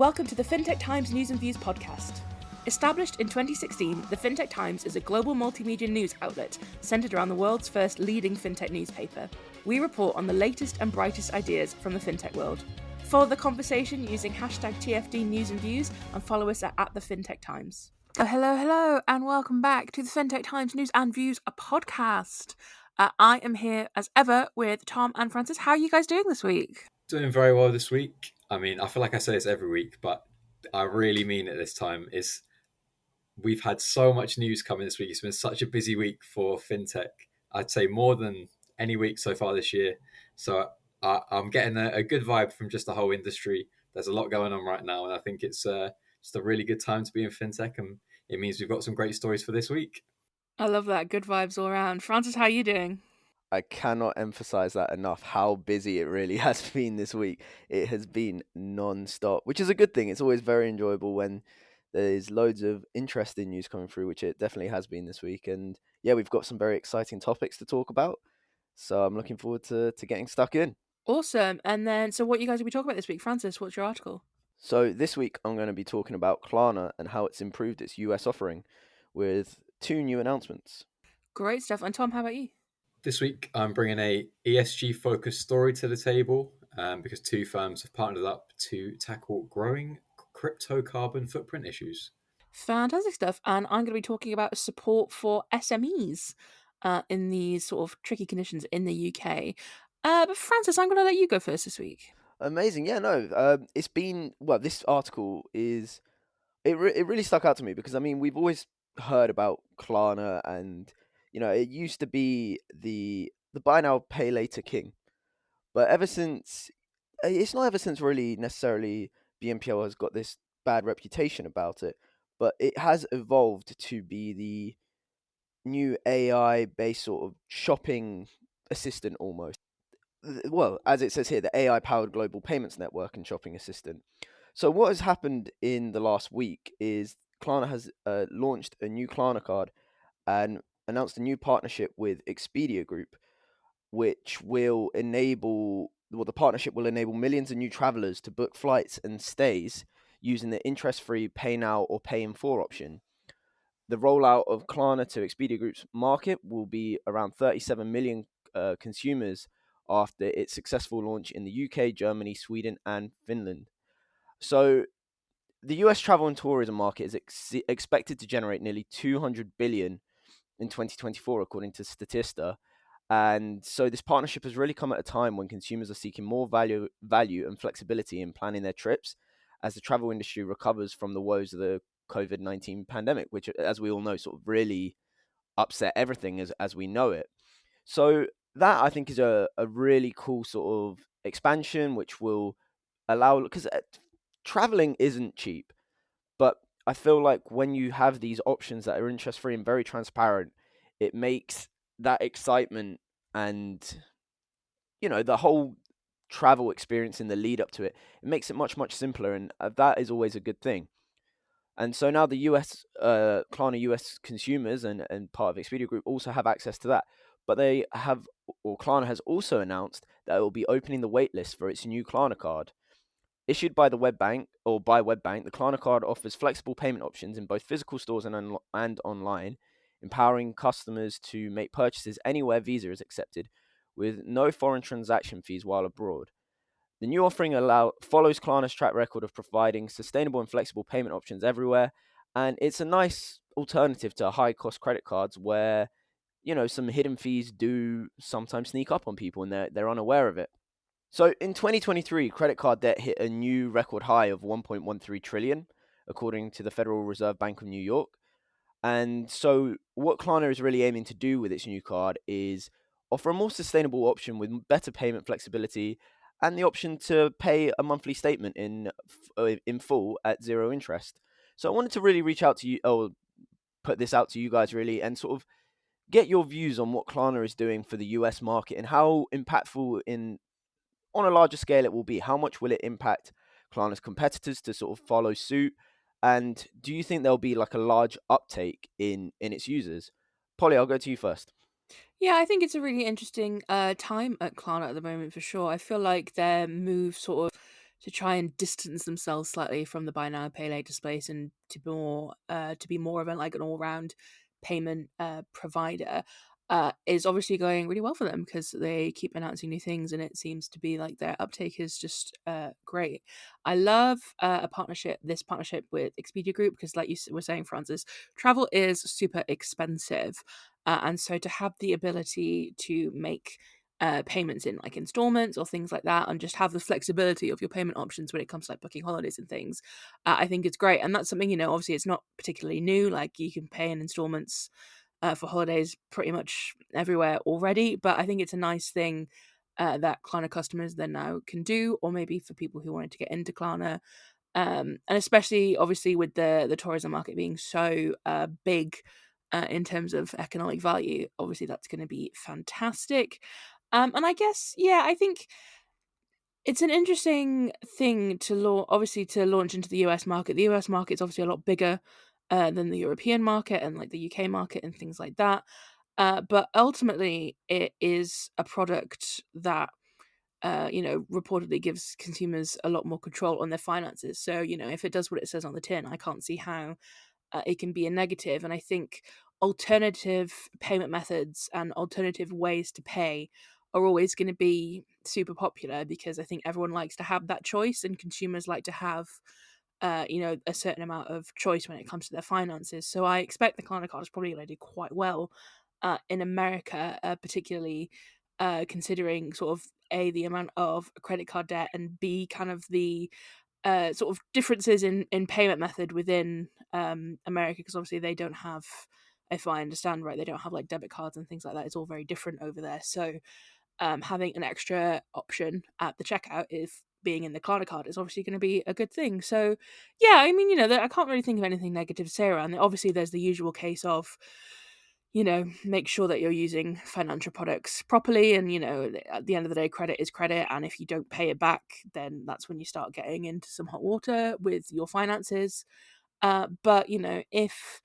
Welcome to the Fintech Times News and Views podcast. Established in 2016, the Fintech Times is a global multimedia news outlet centered around the world's first leading fintech newspaper. We report on the latest and brightest ideas from the fintech world. Follow the conversation using hashtag TFD News and Views and follow us at the Fintech Times. Hello, and welcome back to the Fintech Times News and Views podcast. I am here as ever with Tom and Francis. How are you guys doing this week? Doing very well this week. I mean, I feel like I say this every week, but I really mean it this time. We've had so much news coming this week. It's been such a busy week for fintech. I'd say more than any week so far this year. So I'm getting a good vibe from just the whole industry. There's a lot going on right now, and I think it's just a really good time to be in fintech, and it means we've got some great stories for this week. I love that. Good vibes all around. Francis, how are you doing? I cannot emphasize that enough, how busy it really has been this week. It has been non-stop, which is a good thing. It's always very enjoyable when there's loads of interesting news coming through, which it definitely has been this week. And yeah, we've got some very exciting topics to talk about. So I'm looking forward to getting stuck in. Awesome. And then, so what you guys will be talking about this week? Francis, what's your article? So this week I'm going to be talking about Klarna and how it's improved its US offering with 2 new announcements. Great stuff. And Tom, how about you? This week, I'm bringing a ESG-focused story to the table because 2 firms have partnered up to tackle growing crypto carbon footprint issues. Fantastic stuff. And I'm going to be talking about support for SMEs in these sort of tricky conditions in the UK. But Francis, I'm going to let you go first this week. Amazing. Yeah, no, it's been, well, this article is, it really stuck out to me because, I mean, we've always heard about Klarna and, you know, it used to be the buy now, pay later king. But it's not ever since really necessarily BNPL has got this bad reputation about it, but it has evolved to be the new AI-based sort of shopping assistant almost. Well, as it says here, the AI-powered global payments network and shopping assistant. So what has happened in the last week is Klarna has launched a new Klarna card and announced a new partnership with Expedia Group, which will enable, well, the partnership will enable millions of new travelers to book flights and stays using the interest-free pay now or pay in 4 option. The rollout of Klarna to Expedia Group's market will be around 37 million consumers after its successful launch in the UK, Germany, Sweden, and Finland. So the US travel and tourism market is expected to generate nearly 200 billion in 2024, according to Statista. And so this partnership has really come at a time when consumers are seeking more value and flexibility in planning their trips as the travel industry recovers from the woes of the COVID-19 pandemic, which, as we all know, sort of really upset everything as we know it. So that, I think, is a really cool sort of expansion, which will allow, because traveling isn't cheap, but I feel like when you have these options that are interest-free and very transparent, it makes that excitement and, you know, the whole travel experience in the lead up to it, it makes it much, much simpler. And that is always a good thing. And so now the US, Klarna US consumers and part of Expedia Group also have access to that. But they have, or Klarna has also announced that it will be opening the waitlist for its new Klarna card. Issued by the Webbank, the Klarna card offers flexible payment options in both physical stores and online, empowering customers to make purchases anywhere Visa is accepted, with no foreign transaction fees while abroad. The new offering follows Klarna's track record of providing sustainable and flexible payment options everywhere, and it's a nice alternative to high-cost credit cards where, you know, some hidden fees do sometimes sneak up on people and they're unaware of it. So in 2023, credit card debt hit a new record high of 1.13 trillion, according to the Federal Reserve Bank of New York. And so what Klarna is really aiming to do with its new card is offer a more sustainable option with better payment flexibility and the option to pay a monthly statement in full at 0 interest. So I wanted to really reach out to you, or put this out to you guys really, and sort of get your views on what Klarna is doing for the US market and how impactful on a larger scale it will be. How much will it impact Klarna's competitors to sort of follow suit? And do you think there'll be like a large uptake in its users? Polly, I'll go to you first. Yeah, I think it's a really interesting time at Klarna at the moment for sure. I feel like their move sort of to try and distance themselves slightly from the buy now pay later space and to be more of an all-round payment provider is obviously going really well for them because they keep announcing new things and it seems to be like their uptake is just great. I love this partnership with Expedia Group because, like you were saying, Francis, travel is super expensive, and so to have the ability to make payments in like installments or things like that and just have the flexibility of your payment options when it comes to like booking holidays and things, I think it's great. And that's something, obviously it's not particularly new, like you can pay in installments for holidays pretty much everywhere already, but I think it's a nice thing that Klarna customers then now can do, or maybe for people who wanted to get into Klarna, and especially obviously with the tourism market being so big in terms of economic value, obviously that's going to be fantastic. And I guess, yeah, I think it's an interesting thing to obviously to launch into the US market. The US market is obviously a lot bigger than the European market and like the UK market and things like that. But ultimately, it is a product that reportedly gives consumers a lot more control on their finances. So, if it does what it says on the tin, I can't see how it can be a negative. And I think alternative payment methods and alternative ways to pay are always going to be super popular because I think everyone likes to have that choice and consumers like to have a certain amount of choice when it comes to their finances. So I expect the Klarna card is probably going to do quite well in America, particularly considering sort of the amount of credit card debt, and B, kind of the sort of differences in payment method within America, because obviously they don't have, if I understand right, they don't have like debit cards and things like that. It's all very different over there. So having an extra option at the checkout, if being in the Klarna card, is obviously going to be a good thing. So yeah, I mean, I can't really think of anything negative to say around it. Obviously, there's the usual case of, make sure that you're using financial products properly. And, at the end of the day, credit is credit. And if you don't pay it back, then that's when you start getting into some hot water with your finances. But, if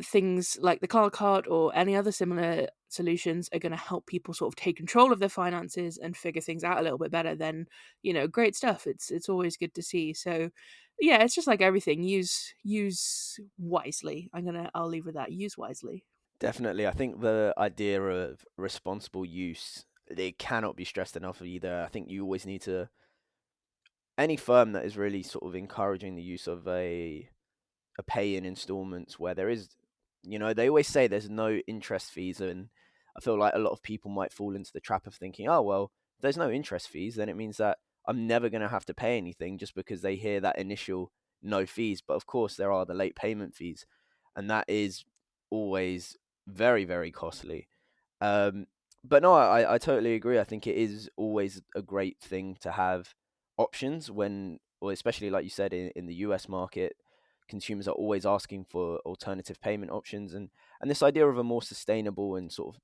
things like the car card or any other similar solutions are going to help people sort of take control of their finances and figure things out a little bit better, then great stuff. It's always good to see. So yeah, it's just like everything, use wisely. I'll leave with that, use wisely. Definitely. I think the idea of responsible use, it cannot be stressed enough either. I think you always need to, any firm that is really sort of encouraging the use of a pay in installments where there is, they always say there's no interest fees. And I feel like a lot of people might fall into the trap of thinking, oh, well, if there's no interest fees, then it means that I'm never going to have to pay anything, just because they hear that initial no fees. But of course, there are the late payment fees, and that is always very, very costly. Um, but no, I totally agree. I think it is always a great thing to have options when, or especially like you said, in the US market, consumers are always asking for alternative payment options, and this idea of a more sustainable and sort of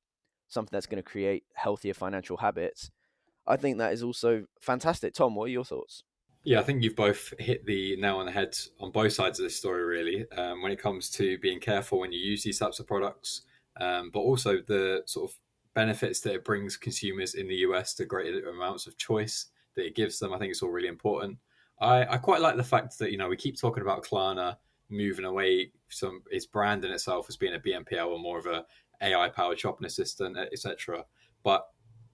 something that's going to create healthier financial habits. I think that is also fantastic. Tom, what are your thoughts? Yeah, I think you've both hit the nail on the head on both sides of this story, really. When it comes to being careful when you use these types of products, but also the sort of benefits that it brings consumers in the US, the greater amounts of choice that it gives them. I think it's all really important. I quite like the fact that we keep talking about Klarna moving away from its brand in itself as being a BNPL or more of a AI powered shopping assistant, etc. But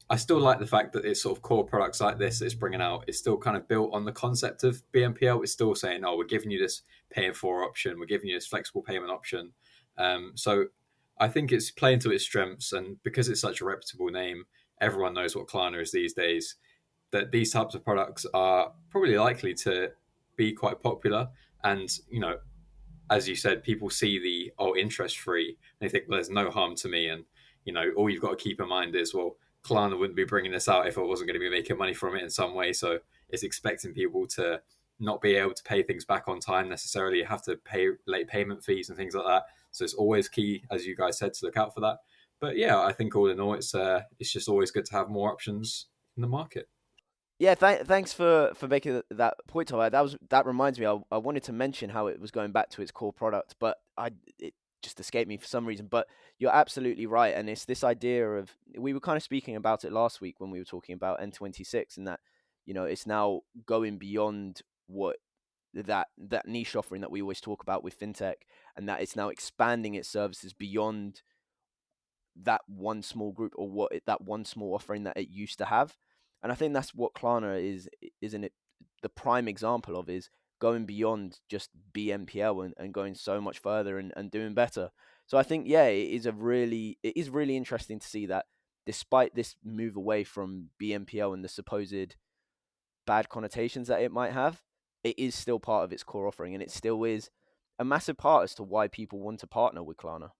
I still like the fact that it's sort of core products like this that it's bringing out. It's still kind of built on the concept of BNPL. It's still saying, "Oh, we're giving you this pay in four option. We're giving you this flexible payment option." So I think it's playing to its strengths, and because it's such a reputable name, everyone knows what Klarna is these days. That these types of products are probably likely to be quite popular, and as you said, people see the interest free and they think, well, there's no harm to me. And all you've got to keep in mind is, well, Klarna wouldn't be bringing this out if it wasn't going to be making money from it in some way. So it's expecting people to not be able to pay things back on time necessarily. You have to pay late payment fees and things like that. So it's always key, as you guys said, to look out for that. But yeah, I think all in all, it's just always good to have more options in the market. Yeah, thanks for making that point, Tom. That reminds me. I wanted to mention how it was going back to its core product, but it just escaped me for some reason. But you're absolutely right, and it's this idea of, we were kind of speaking about it last week when we were talking about N26, and that it's now going beyond what that niche offering that we always talk about with fintech, and that it's now expanding its services beyond that one small group, or that one small offering that it used to have. And I think that's what Klarna isn't it the prime example of, is going beyond just BNPL and going so much further and doing better. So I think, yeah, it is really interesting to see that despite this move away from BNPL and the supposed bad connotations that it might have, it is still part of its core offering, and it still is a massive part as to why people want to partner with Klarna.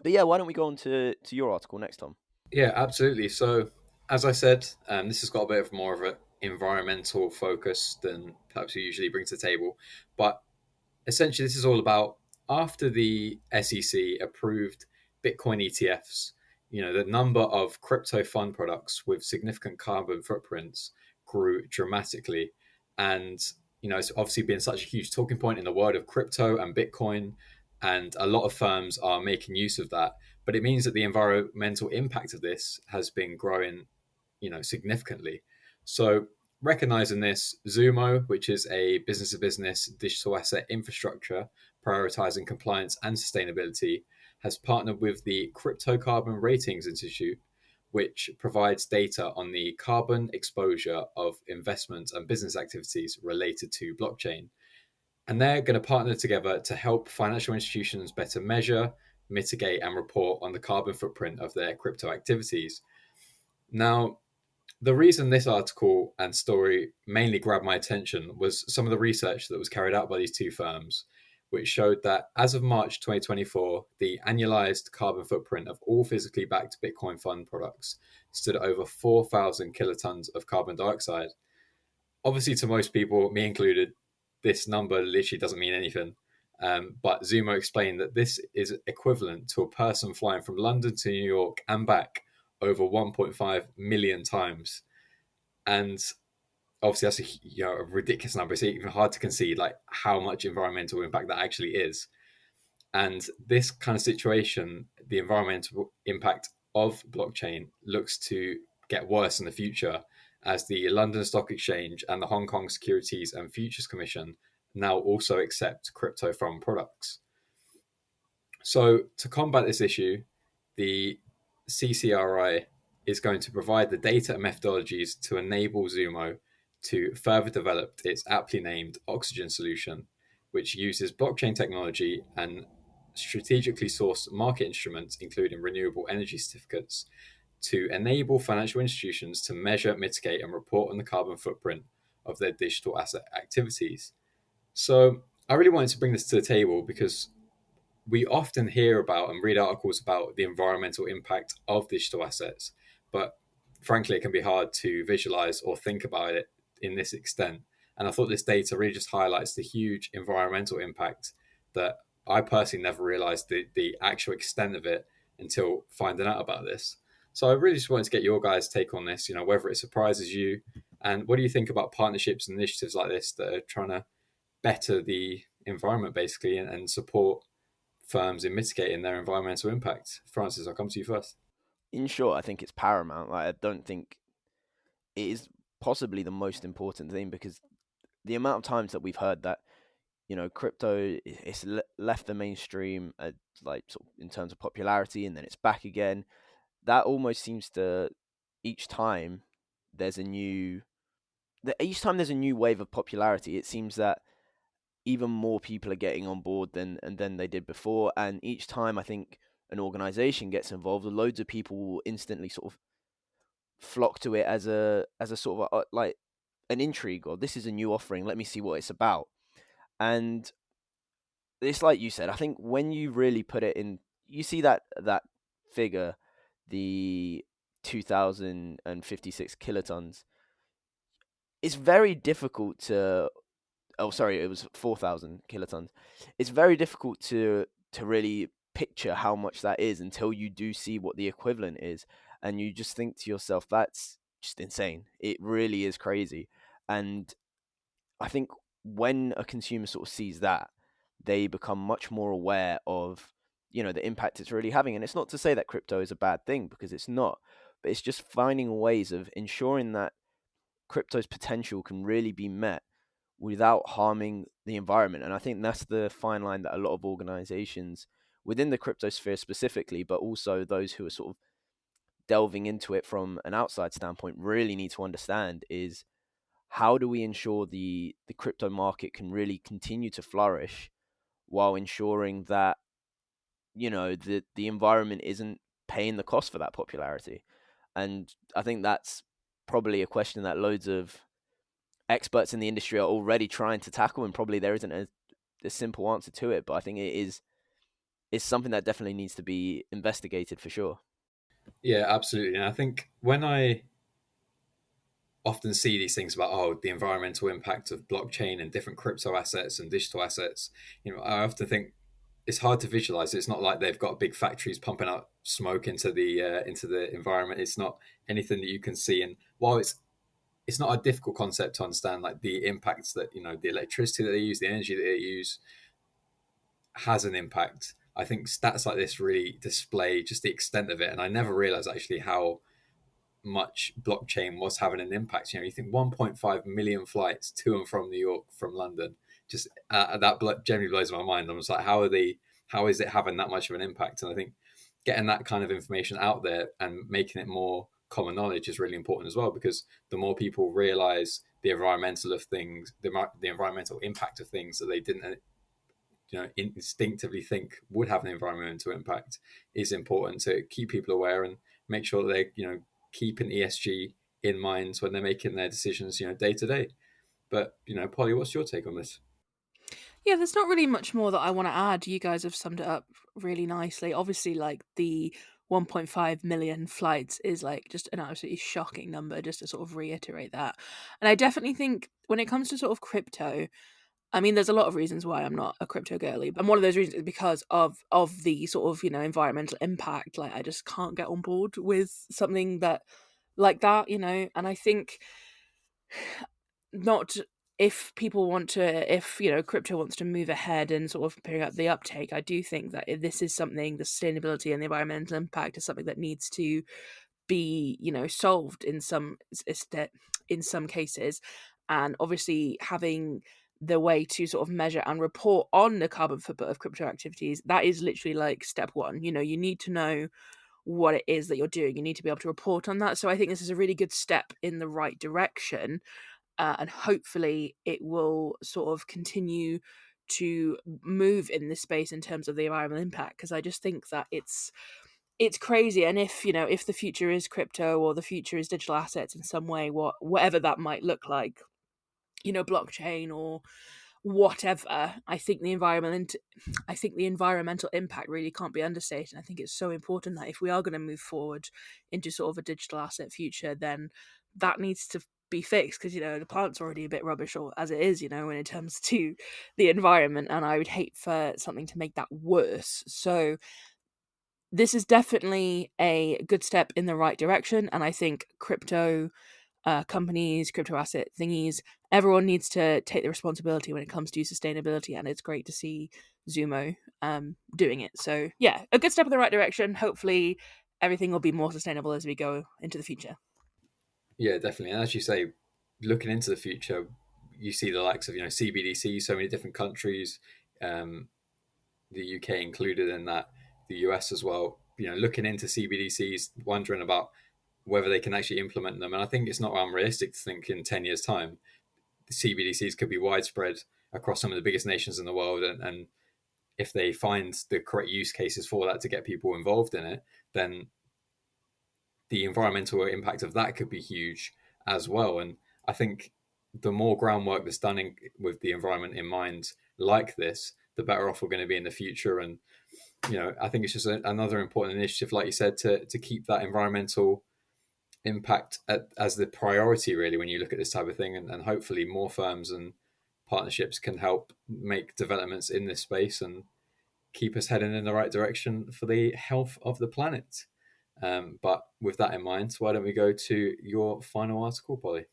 But yeah, why don't we go on to your article next, Tom? Yeah, absolutely. So, as I said, this has got a bit of more of an environmental focus than perhaps we usually bring to the table. But essentially, this is all about after the SEC approved Bitcoin ETFs, the number of crypto fund products with significant carbon footprints grew dramatically. And, it's obviously been such a huge talking point in the world of crypto and Bitcoin. And a lot of firms are making use of that. But it means that the environmental impact of this has been growing, significantly. So recognizing this, Zumo, which is a business to business digital asset infrastructure prioritizing compliance and sustainability, has partnered with the Crypto Carbon Ratings Institute, which provides data on the carbon exposure of investments and business activities related to blockchain. And they're going to partner together to help financial institutions better measure, mitigate, and report on the carbon footprint of their crypto activities. Now, the reason this article and story mainly grabbed my attention was some of the research that was carried out by these two firms, which showed that as of March 2024, the annualized carbon footprint of all physically backed Bitcoin fund products stood at over 4,000 kilotons of carbon dioxide. Obviously, to most people, me included, this number literally doesn't mean anything. But Zumo explained that this is equivalent to a person flying from London to New York and back over 1.5 million times. And obviously that's a ridiculous number. It's even hard to conceive like how much environmental impact that actually is. And this kind of situation, the environmental impact of blockchain looks to get worse in the future, as the London Stock Exchange and the Hong Kong Securities and Futures Commission now also accept crypto from products. So to combat this issue, the CCRI is going to provide the data and methodologies to enable Zumo to further develop its aptly named Oxygen solution, which uses blockchain technology and strategically sourced market instruments, including renewable energy certificates, to enable financial institutions to measure, mitigate, and report on the carbon footprint of their digital asset activities. So I really wanted to bring this to the table because we often hear about and read articles about the environmental impact of digital assets, but frankly, it can be hard to visualize or think about it in this extent. And I thought this data really just highlights the huge environmental impact that I personally never realized the actual extent of it until finding out about this. So I really just wanted to get your guys' take on this, whether it surprises you, and what do you think about partnerships and initiatives like this that are trying to better the environment basically and support firms in mitigating their environmental impact? Francis, I'll come to you first. In short, I think it's paramount. Like, I don't think it is possibly the most important thing, because the amount of times that we've heard that, crypto it's left the mainstream, like sort of in terms of popularity, and then it's back again. That almost seems to each time there's a new each time there's a new wave of popularity, it seems that even more people are getting on board than they did before. And each time I think an organization gets involved, loads of people will instantly sort of flock to it as a sort of like an intrigue, or this is a new offering, let me see what it's about. And it's like you said, I think when you really put it in, you see that figure, the 2056 kilotons, it's very difficult to, oh sorry, it was 4,000 kilotons. It's very difficult to really picture how much that is until you do see what the equivalent is, and you just think to yourself, that's just insane. It really is crazy. And I think when a consumer sort of sees that, they become much more aware of, the impact it's really having. And it's not to say that crypto is a bad thing, because it's not, but it's just finding ways of ensuring that crypto's potential can really be met without harming the environment. And I think that's the fine line that a lot of organizations within the crypto sphere specifically, but also those who are sort of delving into it from an outside standpoint, really need to understand is how do we ensure the crypto market can really continue to flourish while ensuring that, you know, the environment isn't paying the cost for that popularity. And I think that's probably a question that loads of experts in the industry are already trying to tackle, and probably there isn't a simple answer to it, but I think it's something that definitely needs to be investigated for sure. Yeah, absolutely. And I think when I often see these things about the environmental impact of blockchain and different crypto assets and digital assets, I often think it's hard to visualize. It's not like they've got big factories pumping out smoke into the environment. It's not anything that you can see. And while it's not a difficult concept to understand, like the impacts that the electricity that they use, the energy that they use, has an impact. I think stats like this really display just the extent of it, and I never realized actually how much blockchain was having an impact. You think 1.5 million flights to and from New York from London. Just that generally blows my mind. I'm just like, how is it having that much of an impact? And I think getting that kind of information out there and making it more common knowledge is really important as well, because the more people realize the environmental of things, the environmental impact of things that they didn't instinctively think would have an environmental impact, is important to keep people aware and make sure that they keeping ESG in mind when they're making their decisions day to day. But Polly, what's your take on this? Yeah, there's not really much more that I want to add. You guys have summed it up really nicely. Obviously, like the 1.5 million flights is like just an absolutely shocking number, just to sort of reiterate that. And I definitely think when it comes to sort of crypto, I mean, there's a lot of reasons why I'm not a crypto girly, and one of those reasons is because of the sort of environmental impact. Like, I just can't get on board with something that like that, And I think not if people want to, if crypto wants to move ahead and sort of pick up the uptake, I do think that if this is something, the sustainability and the environmental impact is something that needs to be solved in some cases. And obviously having the way to sort of measure and report on the carbon footprint of crypto activities, that is literally like step one. You need to know what it is that you're doing. You need to be able to report on that. So I think this is a really good step in the right direction, and hopefully it will sort of continue to move in this space in terms of the environmental impact, because I just think that it's crazy. And if the future is crypto or the future is digital assets in some way, whatever that might look like, blockchain or whatever, I think the environmental impact really can't be understated. And I think it's so important that if we are going to move forward into sort of a digital asset future, then that needs to be fixed, because the planet's already a bit rubbish or as it is, when it comes to the environment, and I would hate for something to make that worse. So this is definitely a good step in the right direction, and I think crypto companies, crypto asset thingies, everyone needs to take the responsibility when it comes to sustainability, and it's great to see Zumo doing it. So yeah, a good step in the right direction. Hopefully everything will be more sustainable as we go into the future. Yeah, definitely. And as you say, looking into the future, you see the likes of CBDC, so many different countries, the UK included in that, the US as well. Looking into CBDCs, wondering about whether they can actually implement them. And I think it's not unrealistic to think in 10 years' time, the CBDCs could be widespread across some of the biggest nations in the world. And if they find the correct use cases for that to get people involved in it, then the environmental impact of that could be huge as well. And I think the more groundwork that's done with the environment in mind, like this, the better off we're going to be in the future. And I think it's just another important initiative, like you said, to keep that environmental impact as the priority, really, when you look at this type of thing. And hopefully more firms and partnerships can help make developments in this space and keep us heading in the right direction for the health of the planet. But with that in mind, why don't we go to your final article, Polly?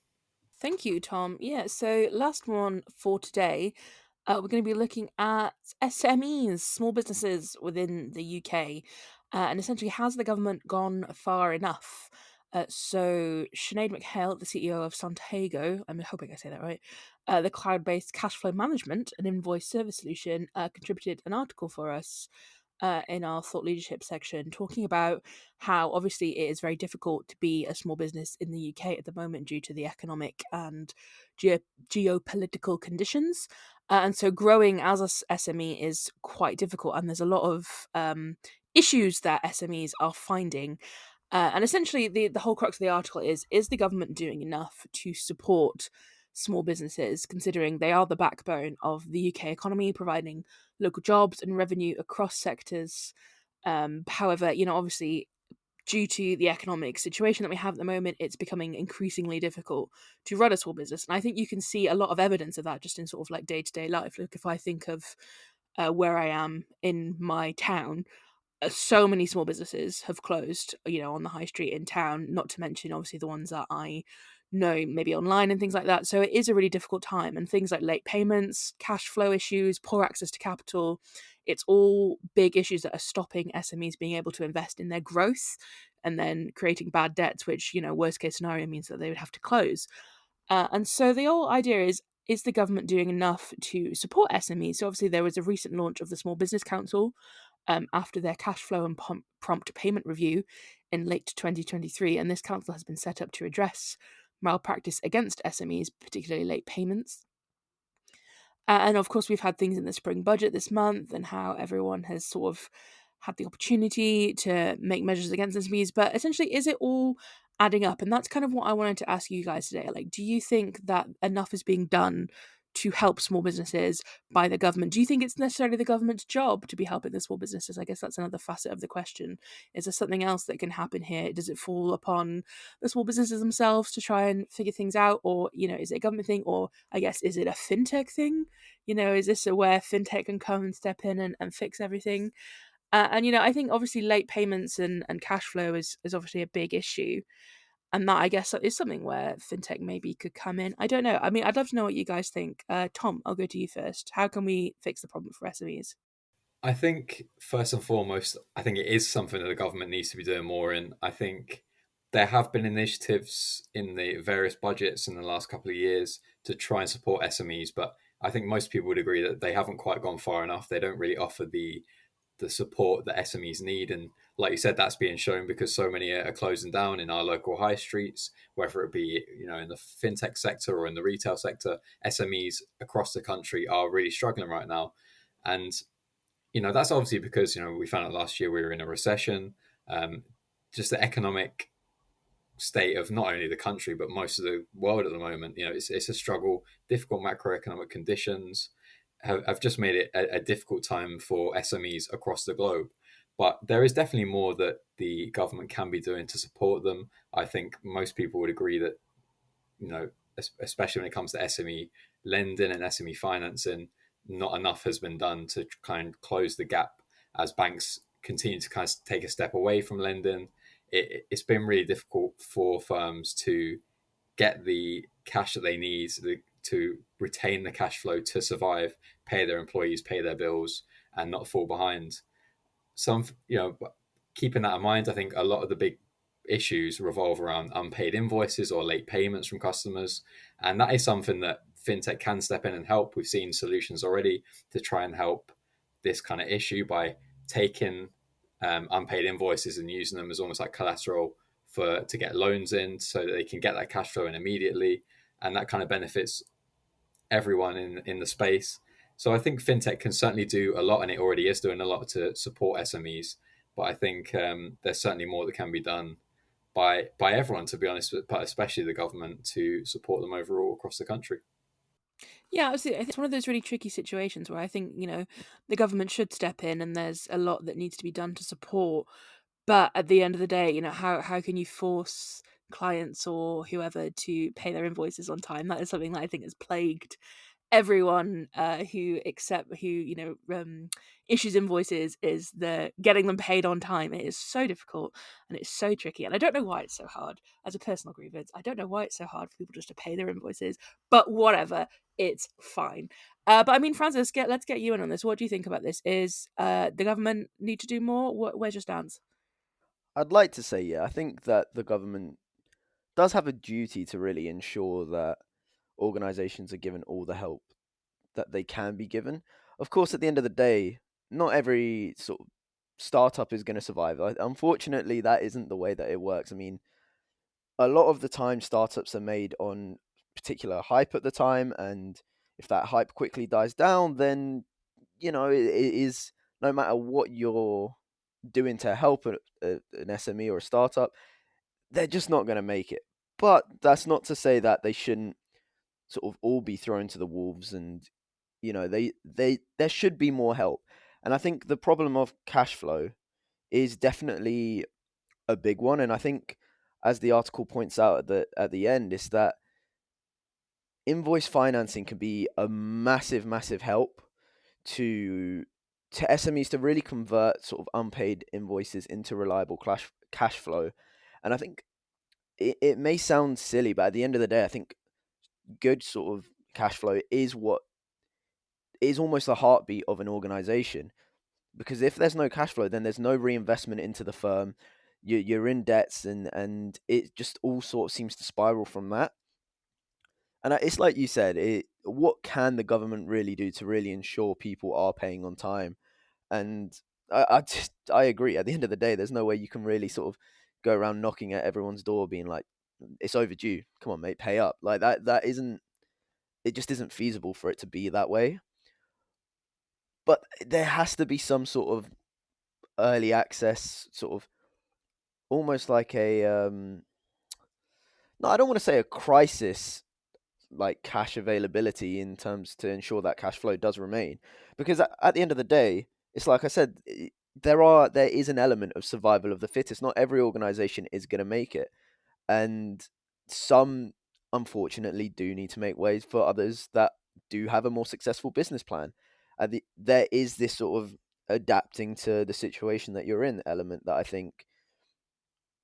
Thank you, Tom. Yeah, so last one for today, we're going to be looking at SMEs, small businesses within the UK, and essentially, has the government gone far enough? So Sinead McHale, the CEO of Santago, I'm hoping I say that right, the cloud-based cash flow management and invoice service solution, contributed an article for us in our thought leadership section, talking about how obviously it is very difficult to be a small business in the UK at the moment due to the economic and geopolitical conditions. And so growing as a SME is quite difficult, and there's a lot of issues that SMEs are finding. And essentially, the whole crux of the article is the government doing enough to support small businesses, considering they are the backbone of the UK economy, providing local jobs and revenue across sectors? However, obviously, due to the economic situation that we have at the moment, it's becoming increasingly difficult to run a small business. And I think you can see a lot of evidence of that just in sort of like day to day life. Look, if I think of where I am in my town, so many small businesses have closed, on the high street in town, not to mention obviously the ones that I know maybe online and things like that. So it is a really difficult time, and things like late payments, cash flow issues, poor access to capital, it's all big issues that are stopping SMEs being able to invest in their growth, and then creating bad debts, which, worst case scenario means that they would have to close. And so the whole idea is the government doing enough to support SMEs? So obviously there was a recent launch of the Small Business Council, after their cash flow and prompt payment review in late 2023, and this council has been set up to address malpractice against SMEs, particularly late payments. And of course, we've had things in the spring budget this month, and how everyone has sort of had the opportunity to make measures against SMEs. But essentially, is it all adding up? And that's kind of what I wanted to ask you guys today. Like, do you think that enough is being done to help small businesses by the government? Do you think it's necessarily the government's job to be helping the small businesses? I guess that's another facet of the question. Is there something else that can happen here? Does it fall upon the small businesses themselves to try and figure things out? Or, is it a government thing? Or I guess, is it a fintech thing? Is this where fintech can come and step in and fix everything? And I think obviously late payments and cash flow is obviously a big issue. And that, I guess, is something where fintech maybe could come in. I don't know. I mean, I'd love to know what you guys think. Tom, I'll go to you first. How can we fix the problem for SMEs? I think first and foremost, I think it is something that the government needs to be doing more in. I think there have been initiatives in the various budgets in the last couple of years to try and support SMEs, but I think most people would agree that they haven't quite gone far enough. They don't really offer the support that SMEs need. And like you said, that's being shown because so many are closing down in our local high streets, whether it be, in the fintech sector or in the retail sector. SMEs across the country are really struggling right now. And, that's obviously because, we found out last year we were in a recession. Just the economic state of not only the country, but most of the world at the moment, it's a struggle. Difficult macroeconomic conditions have just made it a difficult time for SMEs across the globe. But there is definitely more that the government can be doing to support them. I think most people would agree that, especially when it comes to SME lending and SME financing, not enough has been done to kind of close the gap as banks continue to kind of take a step away from lending. It's been really difficult for firms to get the cash that they need to retain the cash flow to survive, pay their employees, pay their bills, and not fall behind. Keeping that in mind, I think a lot of the big issues revolve around unpaid invoices or late payments from customers. And that is something that fintech can step in and help. We've seen solutions already to try and help this kind of issue by taking unpaid invoices and using them as almost like collateral to get loans in so that they can get that cash flow in immediately. And that kind of benefits everyone in the space. So I think fintech can certainly do a lot, and it already is doing a lot to support SMEs. But I think there's certainly more that can be done by everyone, to be honest, but especially the government, to support them overall across the country. Yeah, absolutely. I think it's one of those really tricky situations where I think, the government should step in, and there's a lot that needs to be done to support. But at the end of the day, how can you force clients or whoever to pay their invoices on time? That is something that I think has plagued everyone who issues invoices, is the getting them paid on time. It is so difficult and it's so tricky, and I don't know why it's so hard. As a personal grievance, I don't know why it's so hard for people just to pay their invoices, but whatever, it's fine. But I mean, Francis, let's get you in on this. What do you think about this? Is the government need to do more? Where's your stance? I'd like to say, yeah, I think that the government does have a duty to really ensure that organizations are given all the help that they can be given. Of course, at the end of the day, not every sort of startup is going to survive. Unfortunately, that isn't the way that it works. I mean, a lot of the time, startups are made on particular hype at the time, and if that hype quickly dies down, then it is, no matter what you're doing to help an SME or a startup, they're just not going to make it. But that's not to say that they shouldn't sort of all be thrown to the wolves, and they there should be more help. And I think the problem of cash flow is definitely a big one. And I think, as the article points out at the end, is that invoice financing can be a massive, massive help to SMEs to really convert sort of unpaid invoices into reliable cash flow. And I think it may sound silly, but at the end of the day, I think good sort of cash flow is what is almost the heartbeat of an organization. Because if there's no cash flow, then there's no reinvestment into the firm. You're in debts, and it just all sort of seems to spiral from that. And it's like you said, what can the government really do to really ensure people are paying on time? And I agree. At the end of the day, there's no way you can really sort of go around knocking at everyone's door, being like, "It's overdue. Come on, mate, pay up." Like that isn't. It just isn't feasible for it to be that way. But there has to be some sort of early access, sort of almost like a no, I don't want to say a crisis, like cash availability, in terms to ensure that cash flow does remain, because at the end of the day, it's like I said, there is an element of survival of the fittest. Not every organization is going to make it, and some unfortunately do need to make ways for others that do have a more successful business plan. There is this sort of adapting to the situation that you're in element that I think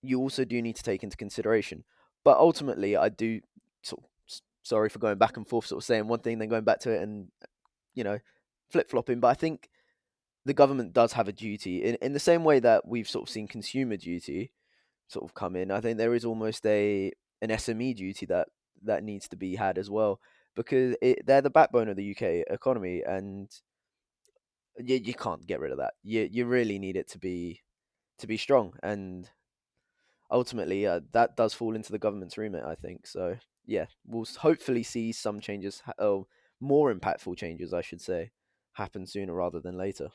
you also do need to take into consideration. But ultimately, I do sort of, sorry for going back and forth, sort of saying one thing, then going back to it, and you know, flip flopping. But I think the government does have a duty in the same way that we've sort of seen consumer duty sort of come in. I think there is almost an SME duty that needs to be had as well, because they're the backbone of the UK economy, and you can't get rid of that. You really need it to be strong, and ultimately, that does fall into the government's remit, I think. So, yeah, we'll hopefully see some changes, or more impactful changes, I should say, happen sooner rather than later.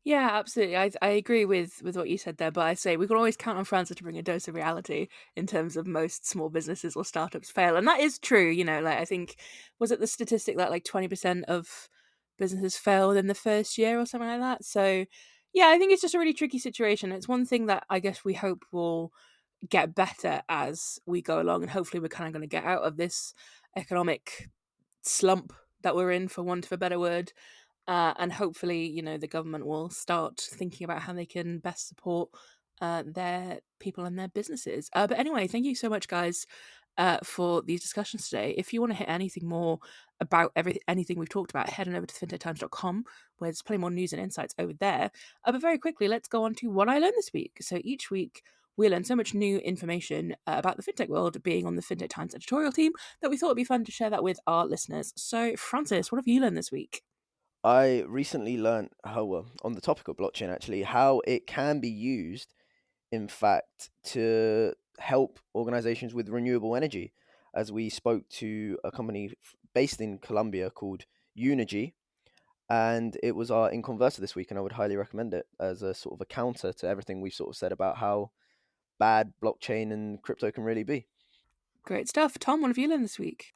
Yeah, absolutely. I agree with what you said there, but I say we can always count on Francis to bring a dose of reality in terms of most small businesses or startups fail, and that is true. Like I think, was it the statistic that like 20% of businesses fail within the first year or something like that? So yeah, I think it's just a really tricky situation. It's one thing that I guess we hope will get better as we go along, and hopefully we're kind of going to get out of this economic slump that we're in, for want of a better word. And hopefully, the government will start thinking about how they can best support their people and their businesses. But anyway, thank you so much, guys, for these discussions today. If you want to hear anything more about anything we've talked about, head on over to fintechtimes.com, where there's plenty more news and insights over there. But very quickly, let's go on to what I learned this week. So each week, we learn so much new information about the fintech world, being on the Fintech Times editorial team, that we thought it'd be fun to share that with our listeners. So, Francis, what have you learned this week? I recently learned how, well, on the topic of blockchain, actually, how it can be used, in fact, to help organizations with renewable energy. As we spoke to a company based in Colombia called Unity, and it was our in Conversa this week, and I would highly recommend it as a sort of a counter to everything we've sort of said about how bad blockchain and crypto can really be. Great stuff. Tom, what have you learned this week?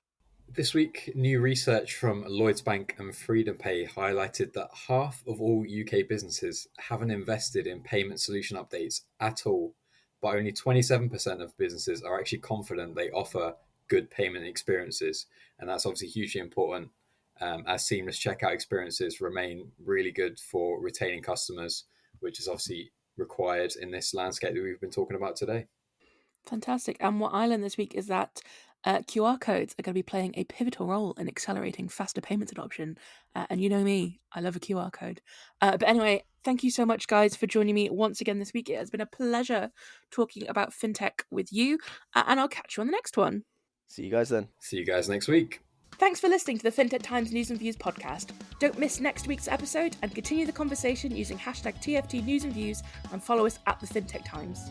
This week, new research from Lloyds Bank and FreedomPay highlighted that half of all UK businesses haven't invested in payment solution updates at all, but only 27% of businesses are actually confident they offer good payment experiences. And that's obviously hugely important, as seamless checkout experiences remain really good for retaining customers, which is obviously required in this landscape that we've been talking about today. Fantastic. And what I learned this week is that QR codes are going to be playing a pivotal role in accelerating faster payments adoption. And you know me, I love a QR code. But anyway, Thank you so much, guys, for joining me once again this week. It has been a pleasure talking about fintech with you, and I'll catch you on the next one. See you guys then. See you guys next week. Thanks for listening to the Fintech Times News and Views podcast. Don't miss next week's episode and continue the conversation using #TFT News and Views and follow us at the Fintech Times.